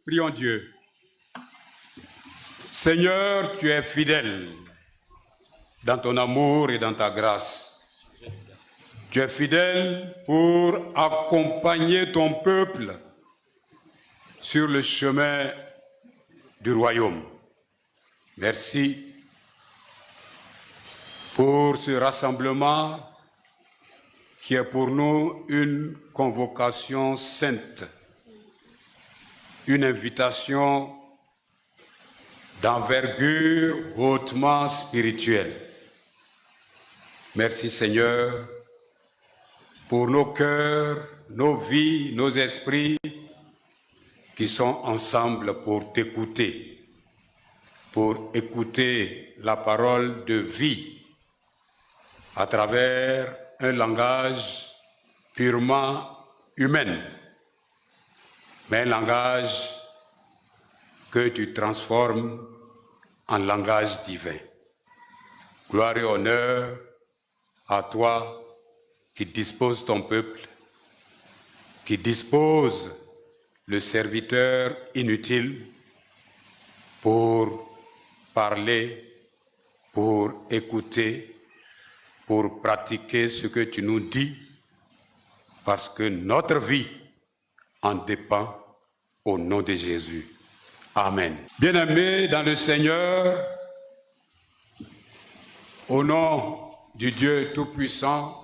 Prions Dieu. Seigneur, tu es fidèle dans ton amour et dans ta grâce. Tu es fidèle pour accompagner ton peuple sur le chemin du royaume. Merci pour ce rassemblement qui est pour nous une convocation sainte, une invitation d'envergure hautement spirituelle. Merci Seigneur pour nos cœurs, nos vies, nos esprits qui sont ensemble pour t'écouter, pour écouter la parole de vie à travers un langage purement humain, mais un langage que tu transformes en langage divin. Gloire et honneur à toi qui dispose ton peuple, qui dispose le serviteur inutile pour parler, pour écouter, pour pratiquer ce que tu nous dis, parce que notre vie en dépend au nom de Jésus. Amen. Bien-aimés dans le Seigneur, au nom du Dieu Tout-Puissant,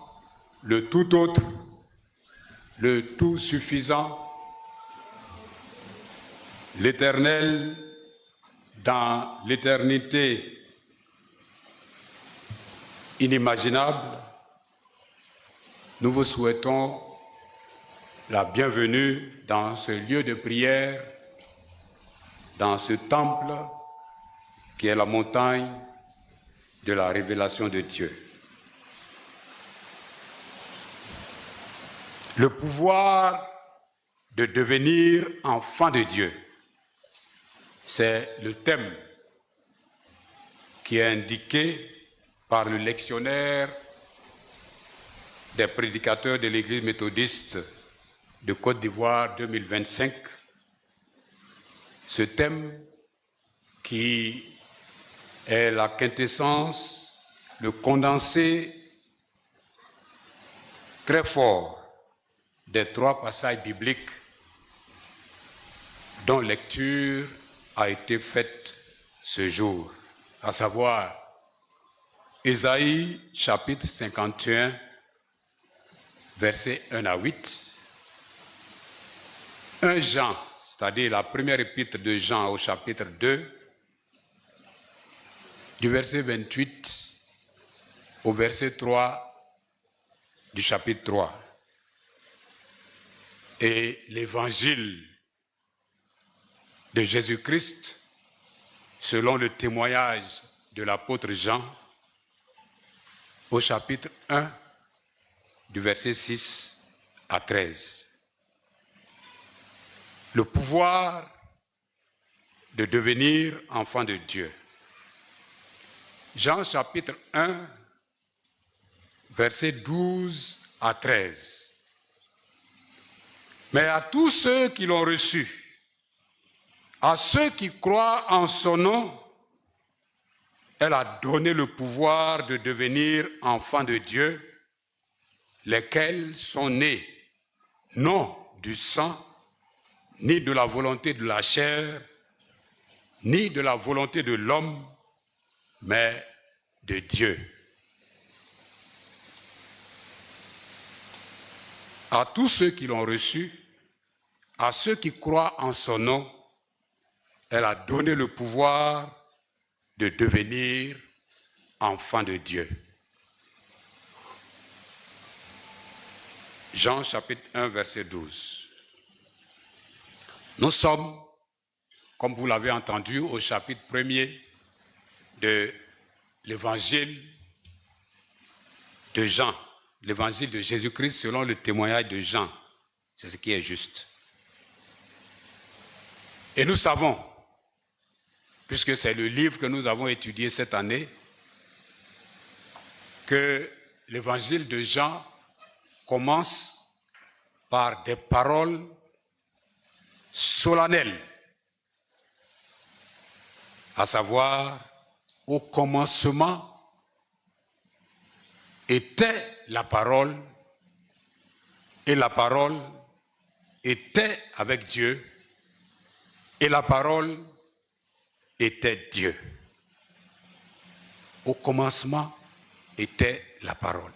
le Tout Autre, le Tout Suffisant, l'Éternel dans l'éternité inimaginable, nous vous souhaitons la bienvenue dans ce lieu de prière, dans ce temple qui est la montagne de la révélation de Dieu. Le pouvoir de devenir enfant de Dieu, c'est le thème qui est indiqué par le lectionnaire des prédicateurs de l'Église méthodiste de Côte d'Ivoire 2025. Ce thème qui est la quintessence, le condensé très fort des 3 passages bibliques dont lecture a été faite ce jour, à savoir Ésaïe chapitre 51, versets 1 à 8, 1 Jean, c'est-à-dire la première épître de Jean au chapitre 2, du verset 28 au verset 3 du chapitre 3, et l'évangile de Jésus-Christ selon le témoignage de l'apôtre Jean au chapitre 1 du verset 6 à 13. Le pouvoir de devenir enfant de Dieu. Jean chapitre 1, verset 12 à 13. Mais à tous ceux qui l'ont reçu, à ceux qui croient en son nom, elle a donné le pouvoir de devenir enfants de Dieu, lesquels sont nés non du sang, ni de la volonté de la chair, ni de la volonté de l'homme, mais de Dieu. À tous ceux qui l'ont reçu, à ceux qui croient en son nom, elle a donné le pouvoir de devenir enfants de Dieu. Jean chapitre 1, verset 12. Nous sommes, comme vous l'avez entendu, au chapitre 1er de l'évangile de Jean, l'évangile de Jésus-Christ selon le témoignage de Jean. C'est ce qui est juste. Et nous savons, puisque c'est le livre que nous avons étudié cette année, que l'évangile de Jean commence par des paroles solennelles à savoir, au commencement était la parole, et la parole était avec Dieu, et la parole était Dieu. Au commencement était la parole.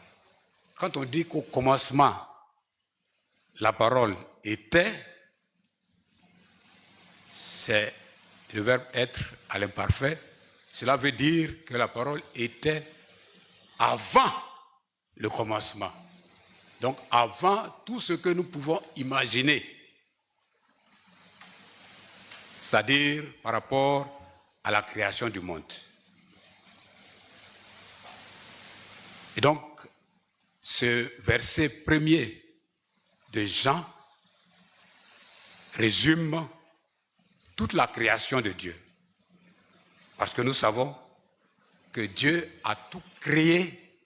Quand on dit qu'au commencement, la parole était, c'est le verbe être à l'imparfait. Cela veut dire que la parole était avant le commencement. Donc avant tout ce que nous pouvons imaginer. C'est-à-dire par rapport à la création du monde. Et donc, ce verset premier de Jean résume toute la création de Dieu. Parce que nous savons que Dieu a tout créé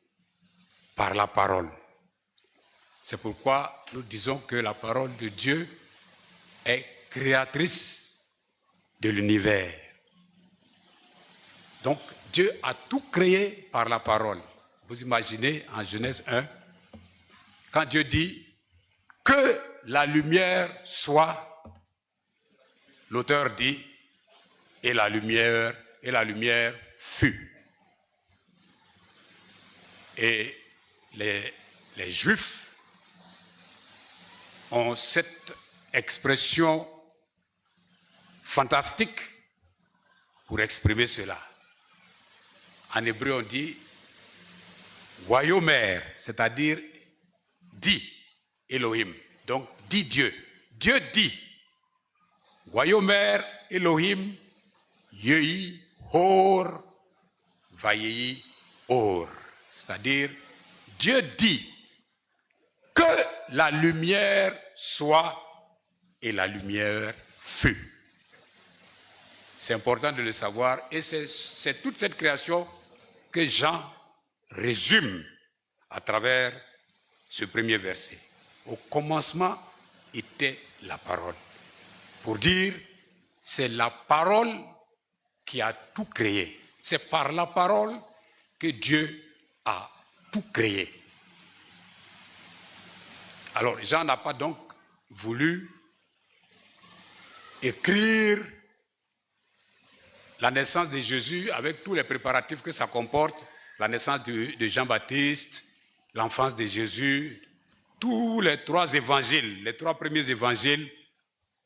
par la parole. C'est pourquoi nous disons que la parole de Dieu est créatrice de l'univers. Donc, Dieu a tout créé par la parole. Vous imaginez en Genèse 1, quand Dieu dit que la lumière soit, l'auteur dit et la lumière fut. Et les Juifs ont cette expression fantastique pour exprimer cela. En hébreu, on dit Wayomer, c'est-à-dire dit Elohim. Donc, dit Dieu. Dieu dit. Wayomer Elohim Yehi Hor Vayehi Or. C'est-à-dire, Dieu dit que la lumière soit et la lumière fut. C'est important de le savoir et c'est toute cette création que Jean résume à travers ce premier verset. Au commencement était la parole. Pour dire, c'est la parole qui a tout créé. C'est par la parole que Dieu a tout créé. Alors, Jean n'a pas donc voulu écrire la naissance de Jésus avec tous les préparatifs que ça comporte, la naissance de Jean-Baptiste, l'enfance de Jésus, tous les trois évangiles, les trois premiers évangiles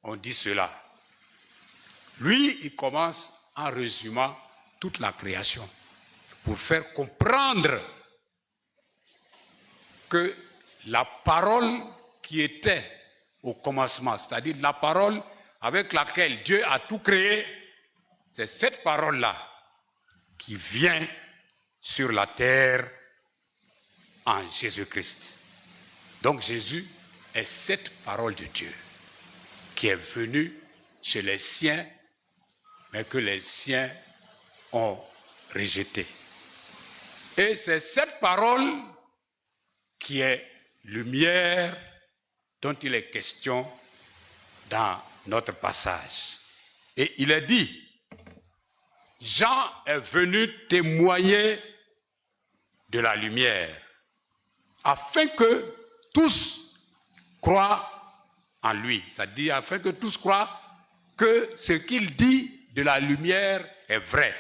ont dit cela. Lui, il commence en résumant toute la création pour faire comprendre que la parole qui était au commencement, c'est-à-dire la parole avec laquelle Dieu a tout créé, c'est cette parole-là qui vient sur la terre en Jésus-Christ. Donc Jésus est cette parole de Dieu qui est venue chez les siens, mais que les siens ont rejetée. Et c'est cette parole qui est lumière dont il est question dans notre passage. Et il est dit, Jean est venu témoigner de la lumière, afin que tous croient en lui. C'est-à-dire afin que tous croient que ce qu'il dit de la lumière est vrai.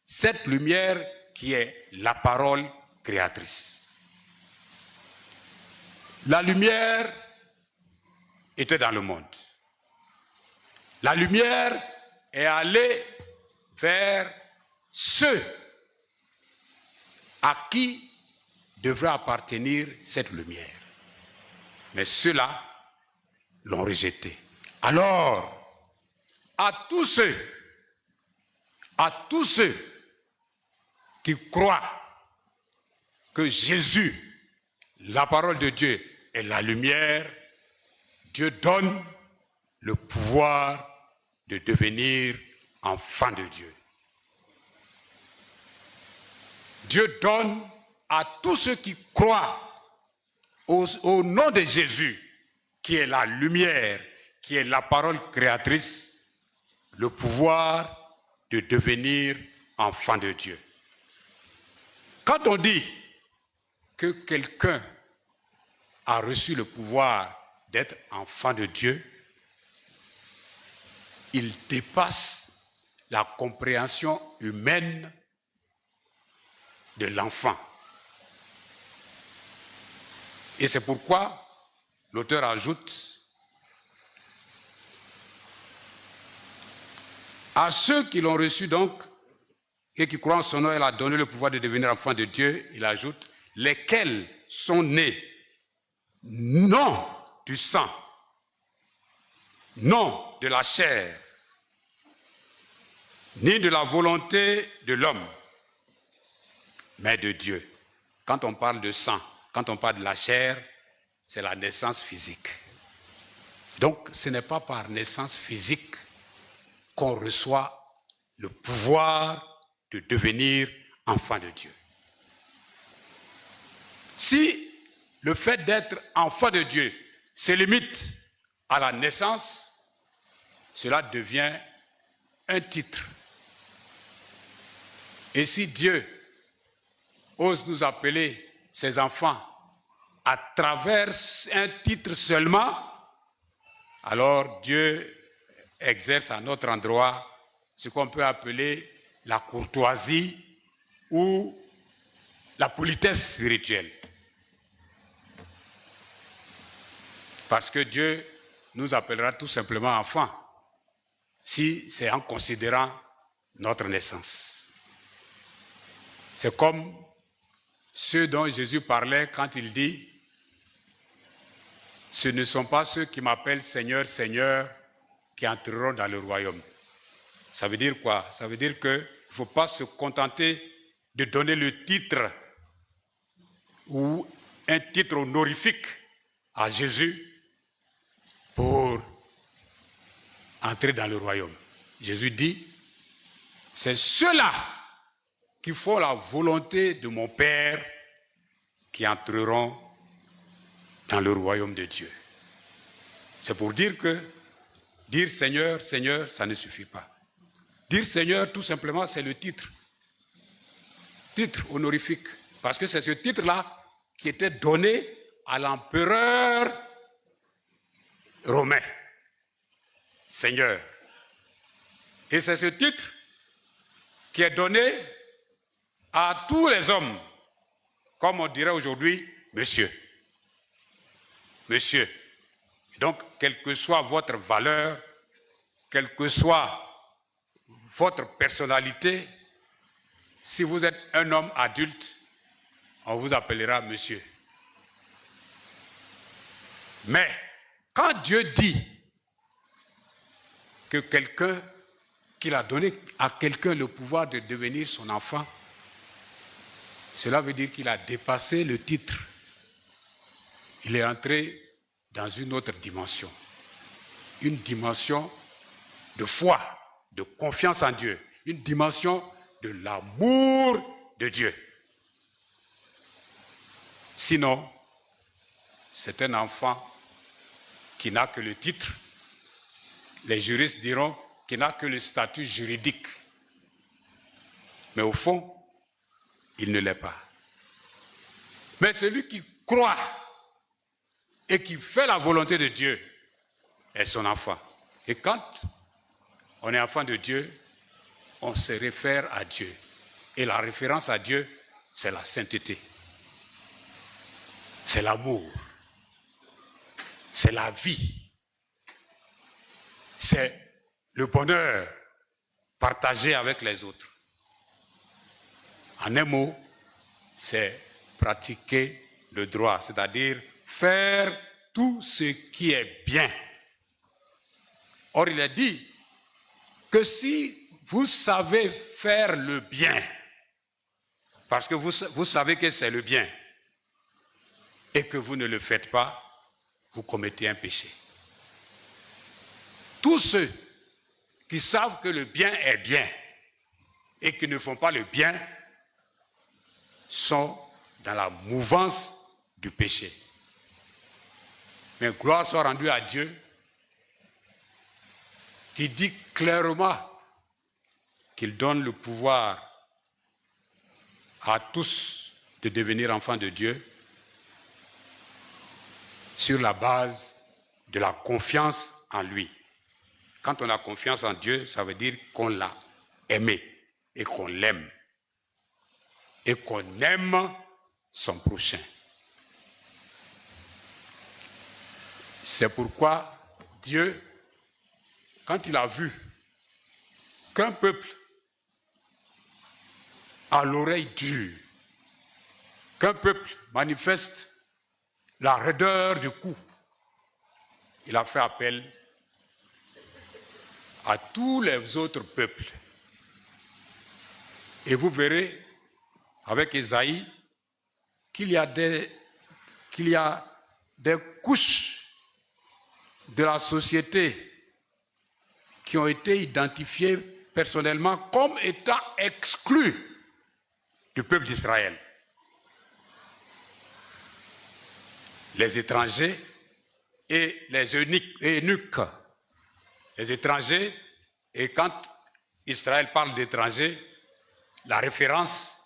Cette lumière qui est la parole créatrice. La lumière était dans le monde. La lumière est allée vers ceux à qui devrait appartenir cette lumière. Mais ceux-là l'ont rejetée. Alors, à tous ceux qui croient que Jésus, la parole de Dieu, est la lumière, Dieu donne le pouvoir de devenir enfant de Dieu. Dieu donne à tous ceux qui croient au nom de Jésus, qui est la lumière, qui est la parole créatrice, le pouvoir de devenir enfant de Dieu. Quand on dit que quelqu'un a reçu le pouvoir d'être enfant de Dieu, il dépasse la compréhension humaine de l'enfant. Et c'est pourquoi l'auteur ajoute: à ceux qui l'ont reçu donc et qui croient en son nom, il a donné le pouvoir de devenir enfants de Dieu. Il ajoute: lesquels sont nés non du sang, non de la chair, ni de la volonté de l'homme, mais de Dieu. Quand on parle de sang, quand on parle de la chair, c'est la naissance physique. Donc, ce n'est pas par naissance physique qu'on reçoit le pouvoir de devenir enfant de Dieu. Si le fait d'être enfant de Dieu se limite à la naissance, cela devient un titre. Et si Dieu ose nous appeler ses enfants à travers un titre seulement, alors Dieu exerce à notre endroit ce qu'on peut appeler la courtoisie ou la politesse spirituelle. Parce que Dieu nous appellera tout simplement enfants, si c'est en considérant notre naissance. C'est comme ceux dont Jésus parlait quand il dit: ce ne sont pas ceux qui m'appellent Seigneur, Seigneur qui entreront dans le royaume. Ça veut dire quoi? Ça veut dire qu'il ne faut pas se contenter de donner le titre ou un titre honorifique à Jésus pour entrer dans le royaume. Jésus dit: c'est ceux-là qui font la volonté de mon Père qui entreront dans le royaume de Dieu. C'est pour dire que dire Seigneur, Seigneur, ça ne suffit pas. Dire Seigneur, tout simplement, c'est le titre honorifique, parce que c'est ce titre-là qui était donné à l'empereur romain, Seigneur. Et c'est ce titre qui est donné à tous les hommes, comme on dirait aujourd'hui, monsieur. Monsieur. Donc, quelle que soit votre valeur, quelle que soit votre personnalité, si vous êtes un homme adulte, on vous appellera monsieur. Mais quand Dieu dit que quelqu'un, qu'il a donné à quelqu'un le pouvoir de devenir son enfant, cela veut dire qu'il a dépassé le titre. Il est entré dans une autre dimension. Une dimension de foi, de confiance en Dieu. Une dimension de l'amour de Dieu. Sinon, c'est un enfant qui n'a que le titre. Les juristes diront qu'il n'a que le statut juridique. Mais au fond, il ne l'est pas. Mais celui qui croit et qui fait la volonté de Dieu est son enfant. Et quand on est enfant de Dieu, on se réfère à Dieu. Et la référence à Dieu, c'est la sainteté. C'est l'amour. C'est la vie. C'est le bonheur partagé avec les autres. En un mot, c'est pratiquer le droit, c'est-à-dire faire tout ce qui est bien. Or, il est dit que si vous savez faire le bien, parce que vous savez que c'est le bien, et que vous ne le faites pas, vous commettez un péché. Tous ceux qui savent que le bien est bien et qui ne font pas le bien sont dans la mouvance du péché. Mais gloire soit rendue à Dieu qui dit clairement qu'il donne le pouvoir à tous de devenir enfants de Dieu sur la base de la confiance en lui. Quand on a confiance en Dieu, ça veut dire qu'on l'a aimé et qu'on l'aime et qu'on aime son prochain. C'est pourquoi Dieu, quand il a vu qu'un peuple a l'oreille dure, qu'un peuple manifeste la raideur du cou, il a fait appel à tous les autres peuples. Et vous verrez avec Ésaïe qu'il y a des couches de la société qui ont été identifiées personnellement comme étant exclues du peuple d'Israël. Les étrangers et les eunuques. Les étrangers, et quand Israël parle d'étrangers, la référence,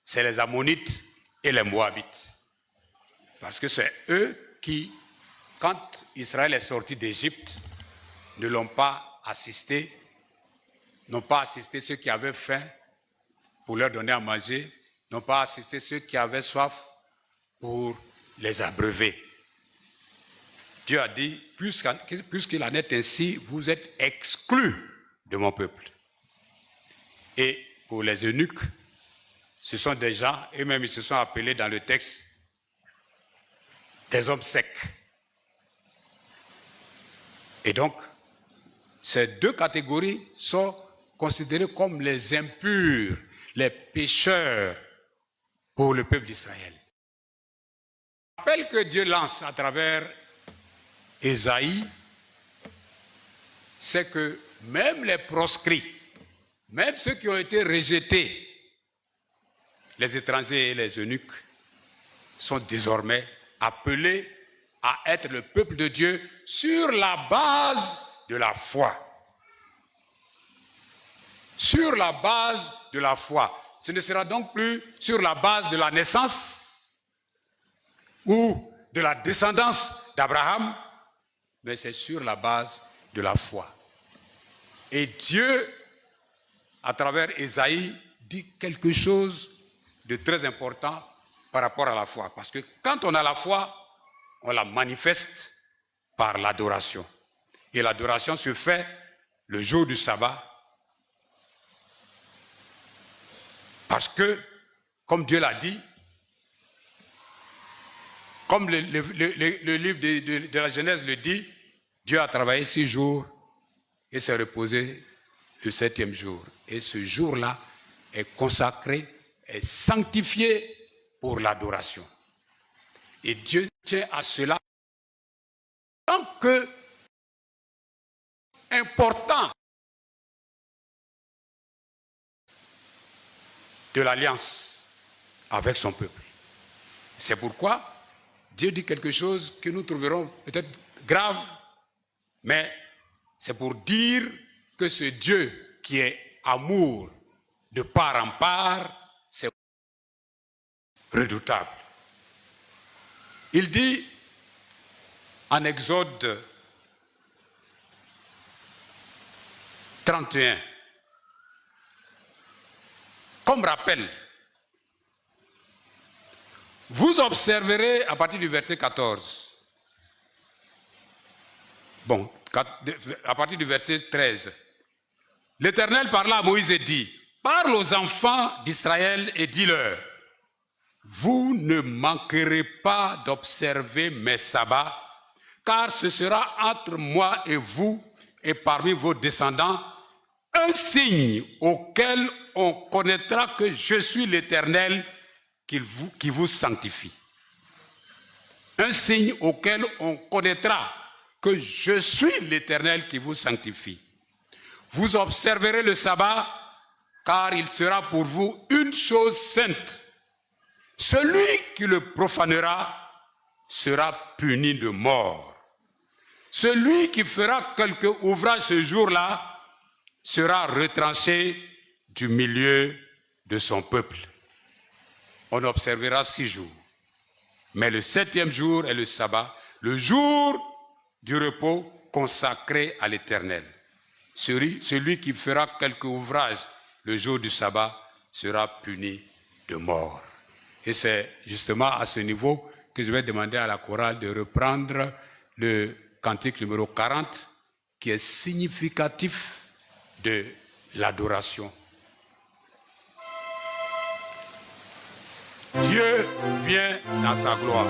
c'est les Ammonites et les Moabites. Parce que c'est eux qui, quand Israël est sorti d'Égypte, ne l'ont pas assisté, n'ont pas assisté ceux qui avaient faim pour leur donner à manger, n'ont pas assisté ceux qui avaient soif pour les abreuver. Dieu a dit, puisqu'il en est ainsi, vous êtes exclus de mon peuple. Et pour les eunuques, ce sont des gens, eux-mêmes ils se sont appelés dans le texte, des hommes secs. Et donc, ces deux catégories sont considérées comme les impurs, les pécheurs pour le peuple d'Israël. L'appel que Dieu lance à travers Ésaïe, c'est que même les proscrits, même ceux qui ont été rejetés, les étrangers et les eunuques, sont désormais appelés à être le peuple de Dieu sur la base de la foi. Sur la base de la foi. Ce ne sera donc plus sur la base de la naissance ou de la descendance d'Abraham, mais c'est sur la base de la foi. Et Dieu, à travers Ésaïe, dit quelque chose de très important par rapport à la foi. Parce que quand on a la foi, on la manifeste par l'adoration. Et l'adoration se fait le jour du sabbat. Parce que, comme Dieu l'a dit, comme le livre de la Genèse le dit, Dieu a travaillé 6 jours et s'est reposé le 7e jour. Et ce jour-là est consacré, est sanctifié pour l'adoration. Et Dieu tient à cela tant que important de l'alliance avec son peuple. C'est pourquoi Dieu dit quelque chose que nous trouverons peut-être grave, mais c'est pour dire que ce Dieu qui est amour de part en part, c'est redoutable. Il dit en Exode 31, comme rappel, vous observerez à partir du verset 14, à partir du verset 13, l'Éternel parla à Moïse et dit, parle aux enfants d'Israël et dis-leur, vous ne manquerez pas d'observer mes sabbats, car ce sera entre moi et vous et parmi vos descendants un signe auquel on connaîtra que je suis l'Éternel qui vous sanctifie. Un signe auquel on connaîtra que je suis l'Éternel qui vous sanctifie. Vous observerez le sabbat, car il sera pour vous une chose sainte. Celui qui le profanera sera puni de mort. Celui qui fera quelque ouvrage ce jour-là sera retranché du milieu de son peuple. On observera 6 jours. Mais le 7e jour est le sabbat, le jour du repos consacré à l'Éternel. Celui qui fera quelque ouvrage le jour du sabbat sera puni de mort. Et c'est justement à ce niveau que je vais demander à la chorale de reprendre le cantique numéro 40, qui est significatif de l'adoration. Dieu vient dans sa gloire.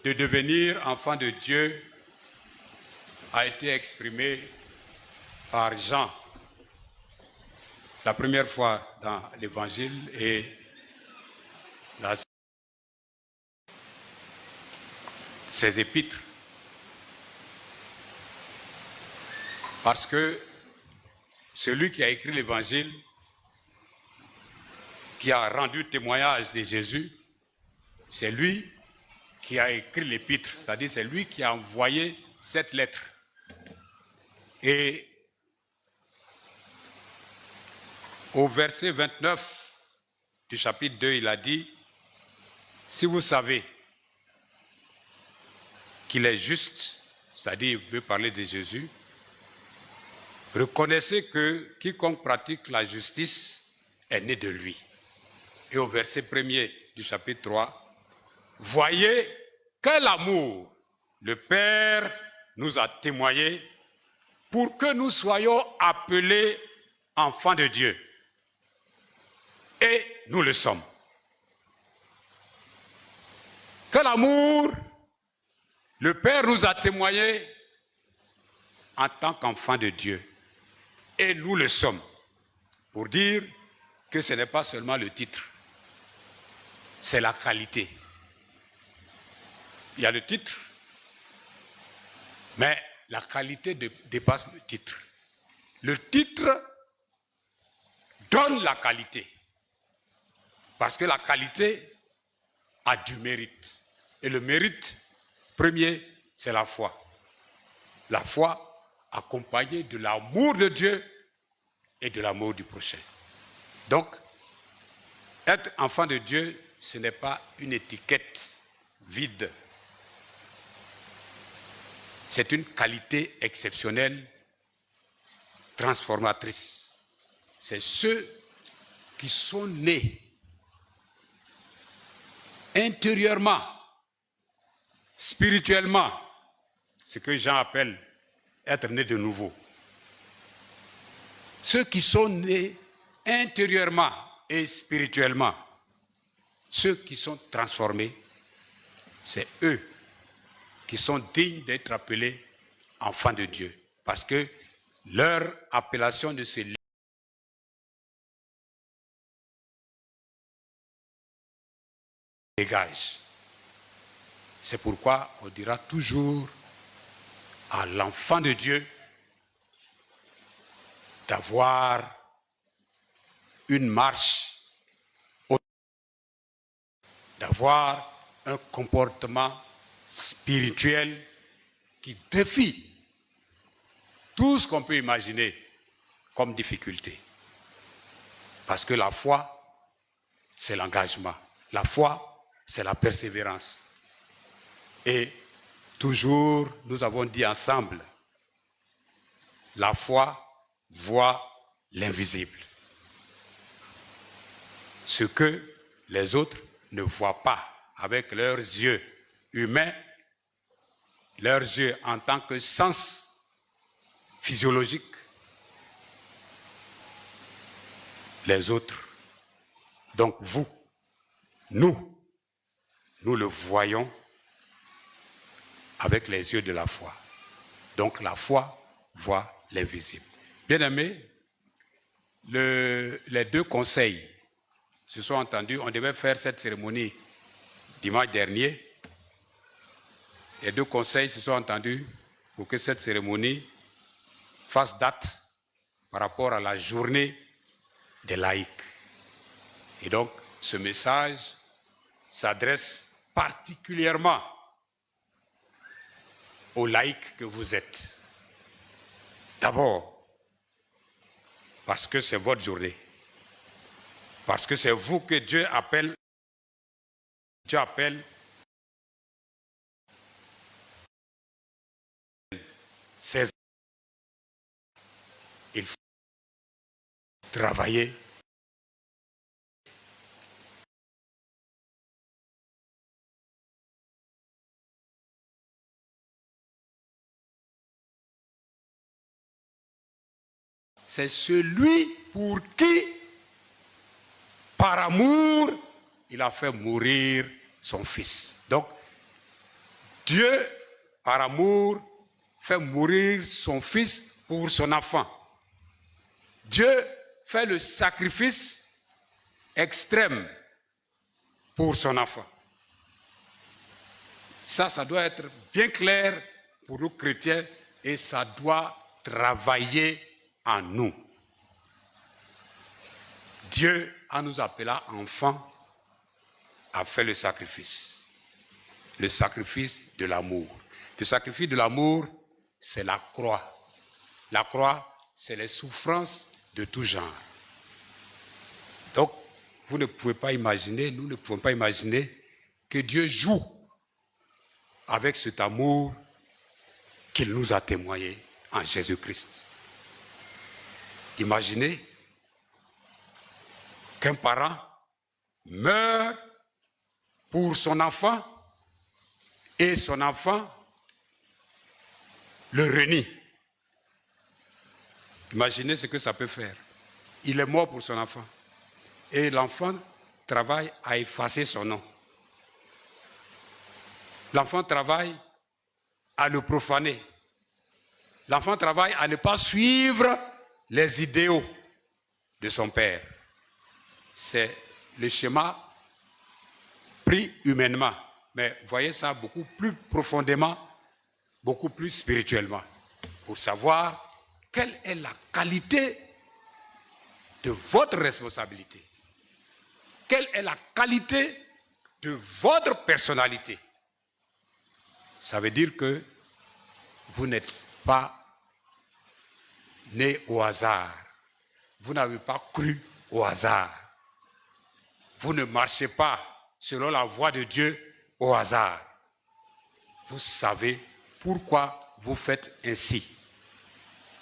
De devenir enfant de Dieu a été exprimé par Jean la première fois dans l'Évangile et ses épîtres. Parce que celui qui a écrit l'Évangile, qui a rendu témoignage de Jésus, c'est lui qui a écrit l'épître, c'est-à-dire c'est lui qui a envoyé cette lettre. Et au verset 29 du chapitre 2, il a dit, « Si vous savez qu'il est juste, c'est-à-dire il veut parler de Jésus, reconnaissez que quiconque pratique la justice est né de lui. » Et au verset 1er du chapitre 3, voyez quel amour le Père nous a témoigné pour que nous soyons appelés enfants de Dieu. Et nous le sommes. Quel amour le Père nous a témoigné en tant qu'enfants de Dieu. Et nous le sommes. Pour dire que ce n'est pas seulement le titre, c'est la qualité. Il y a le titre, mais la qualité dépasse le titre. Le titre donne la qualité, parce que la qualité a du mérite. Et le mérite premier, c'est la foi. La foi accompagnée de l'amour de Dieu et de l'amour du prochain. Donc, être enfant de Dieu, ce n'est pas une étiquette vide. C'est une qualité exceptionnelle, transformatrice. C'est ceux qui sont nés intérieurement, spirituellement, ce que Jean appelle être né de nouveau. Ceux qui sont nés intérieurement et spirituellement, Ceux qui sont transformés, c'est eux qui sont dignes d'être appelés enfants de Dieu. Parce que leur appellation ne se dégage. C'est pourquoi on dira toujours à l'enfant de Dieu d'avoir une marche, d'avoir un comportement spirituel qui défie tout ce qu'on peut imaginer comme difficulté. Parce que la foi, c'est l'engagement. La foi, c'est la persévérance. Et toujours, nous avons dit ensemble, la foi voit l'invisible. Ce que les autres ne voient pas avec leurs yeux humains, leurs yeux en tant que sens physiologique, les autres, donc vous, nous le voyons avec les yeux de la foi. Donc la foi voit l'invisible. Bien-aimés, les deux conseils se sont entendus. On devait faire cette cérémonie dimanche dernier. Les deux conseils se sont entendus pour que cette cérémonie fasse date par rapport à la journée des laïcs. Et donc, ce message s'adresse particulièrement aux laïcs que vous êtes. D'abord, parce que c'est votre journée. Parce que c'est vous que Dieu appelle. Dieu appelle ses. Il faut travailler. C'est celui pour qui, par amour, il a fait mourir son fils. Donc, Dieu, par amour, fait mourir son fils pour son enfant. Dieu fait le sacrifice extrême pour son enfant. Ça doit être bien clair pour nous chrétiens et ça doit travailler en nous. Dieu, en nous appelant enfants, a fait le sacrifice de l'amour. Le sacrifice de l'amour, c'est la croix. La croix, c'est les souffrances de tout genre. Donc, vous ne pouvez pas imaginer, nous ne pouvons pas imaginer que Dieu joue avec cet amour qu'il nous a témoigné en Jésus-Christ. Imaginez qu'un parent meurt pour son enfant et son enfant le renie. Imaginez ce que ça peut faire. Il est mort pour son enfant et l'enfant travaille à effacer son nom. L'enfant travaille à le profaner. L'enfant travaille à ne pas suivre les idéaux de son père. C'est le schéma pris humainement. Mais voyez ça beaucoup plus profondément, beaucoup plus spirituellement, pour savoir quelle est la qualité de votre responsabilité. Quelle est la qualité de votre personnalité. Ça veut dire que vous n'êtes pas né au hasard. Vous n'avez pas cru au hasard. Vous ne marchez pas selon la voie de Dieu au hasard. Vous savez pourquoi vous faites ainsi.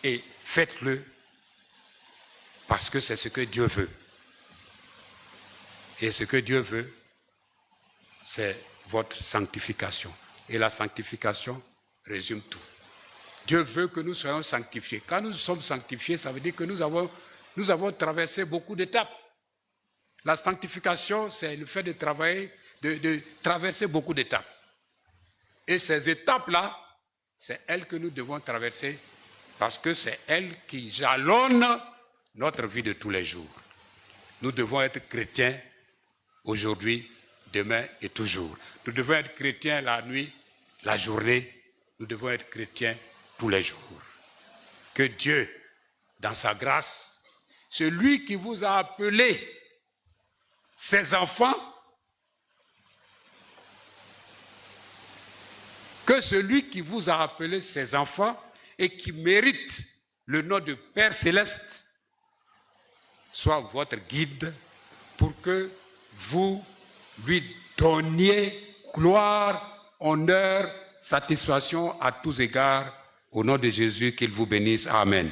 Et faites-le parce que c'est ce que Dieu veut. Et ce que Dieu veut, c'est votre sanctification. Et la sanctification résume tout. Dieu veut que nous soyons sanctifiés. Quand nous sommes sanctifiés, ça veut dire que nous avons traversé beaucoup d'étapes. La sanctification, c'est le fait de travailler, de traverser beaucoup d'étapes. Et ces étapes-là, c'est elles que nous devons traverser parce que c'est elles qui jalonnent notre vie de tous les jours. Nous devons être chrétiens aujourd'hui, demain et toujours. Nous devons être chrétiens la nuit, la journée. Nous devons être chrétiens tous les jours. Que Dieu, dans sa grâce, celui qui vous a appelé ses enfants, que celui qui vous a appelé ses enfants et qui mérite le nom de Père Céleste soit votre guide pour que vous lui donniez gloire, honneur, satisfaction à tous égards. Au nom de Jésus, qu'il vous bénisse. Amen.